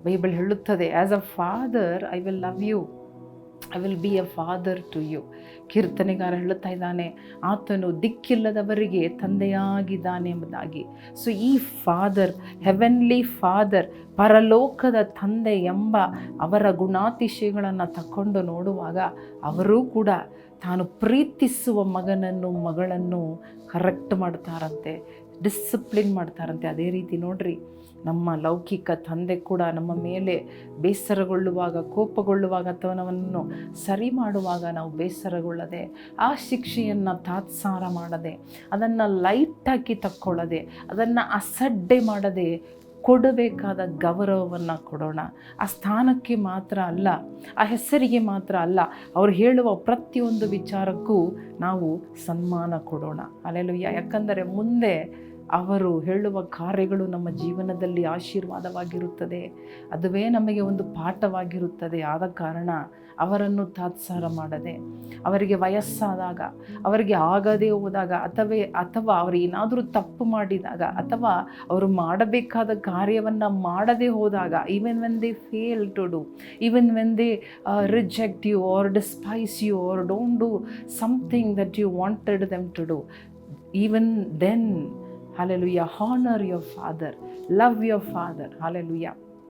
Bible ಹೇಳುತ್ತದೆ, as a father I will love you, I will be a father to you. ಕೀರ್ತನೆಗಾರ ಹೇಳುತ್ತಾ ಇದ್ದಾನೆ, ಆತನು ದಿಕ್ಕಿಲ್ಲದವರಿಗೆ ತಂದೆಯಾಗಿದ್ದಾನೆ ಎಂಬುದಾಗಿ. ಸೊ ಈ ಫಾದರ್, ಹೆವೆನ್ಲಿ ಫಾದರ್, ಪರಲೋಕದ ತಂದೆ ಎಂಬ ಅವರ ಗುಣಾತಿಶಯಗಳನ್ನು ತಕ್ಕೊಂಡು ನೋಡುವಾಗ ಅವರೂ ಕೂಡ ತಾನು ಪ್ರೀತಿಸುವ ಮಗಳನ್ನು ಕರೆಕ್ಟ್ ಮಾಡ್ತಾರಂತೆ, ಡಿಸಿಪ್ಲಿನ್ ಮಾಡ್ತಾರಂತೆ. ಅದೇ ರೀತಿ ನೋಡ್ರಿ, ನಮ್ಮ ಲೌಕಿಕ ತಂದೆ ಕೂಡ ನಮ್ಮ ಮೇಲೆ ಬೇಸರಗೊಳ್ಳುವಾಗ, ಕೋಪಗೊಳ್ಳುವಾಗ ಅಥವಾ ನಮ್ಮನ್ನು ಸರಿ ಮಾಡುವಾಗ ನಾವು ಬೇಸರಗೊಳ್ಳದೆ, ಆ ಶಿಕ್ಷೆಯನ್ನು ತಾತ್ಸಾರ ಮಾಡದೆ, ಅದನ್ನು ಲೈಟಾಗಿ ತಕ್ಕೊಳ್ಳದೆ, ಅದನ್ನು ಅಸಡ್ಡೆ ಮಾಡದೆ ಕೊಡಬೇಕಾದ ಗೌರವವನ್ನು ಕೊಡೋಣ. ಆ ಸ್ಥಾನಕ್ಕೆ ಮಾತ್ರ ಅಲ್ಲ, ಆ ಹೆಸರಿಗೆ ಮಾತ್ರ ಅಲ್ಲ, ಅವ್ರು ಹೇಳುವ ಪ್ರತಿಯೊಂದು ವಿಚಾರಕ್ಕೂ ನಾವು ಸನ್ಮಾನ ಕೊಡೋಣ. ಹಲ್ಲೆಲೂಯಾ. ಯಾಕಂದರೆ ಮುಂದೆ ಅವರು ಹೇಳುವ ಕಾರ್ಯಗಳು ನಮ್ಮ ಜೀವನದಲ್ಲಿ ಆಶೀರ್ವಾದವಾಗಿರುತ್ತದೆ, ಅದುವೇ ನಮಗೆ ಒಂದು ಪಾಠವಾಗಿರುತ್ತದೆ. ಆದ ಕಾರಣ ಅವರನ್ನು ತಾತ್ಸಾರ ಮಾಡದೆ, ಅವರಿಗೆ ವಯಸ್ಸಾದಾಗ, ಅವರಿಗೆ ಆಗದೇ ಹೋದಾಗ, ಅಥವಾ ಅವರು ಏನಾದರೂ ತಪ್ಪು ಮಾಡಿದಾಗ, ಅಥವಾ ಅವರು ಮಾಡಬೇಕಾದ ಕಾರ್ಯವನ್ನು ಮಾಡದೇ ಹೋದಾಗ, even when they fail to do, even when they reject you or despise you or don't do something that you wanted them to do, even then, hallelujah, honor your father, love your father, hallelujah.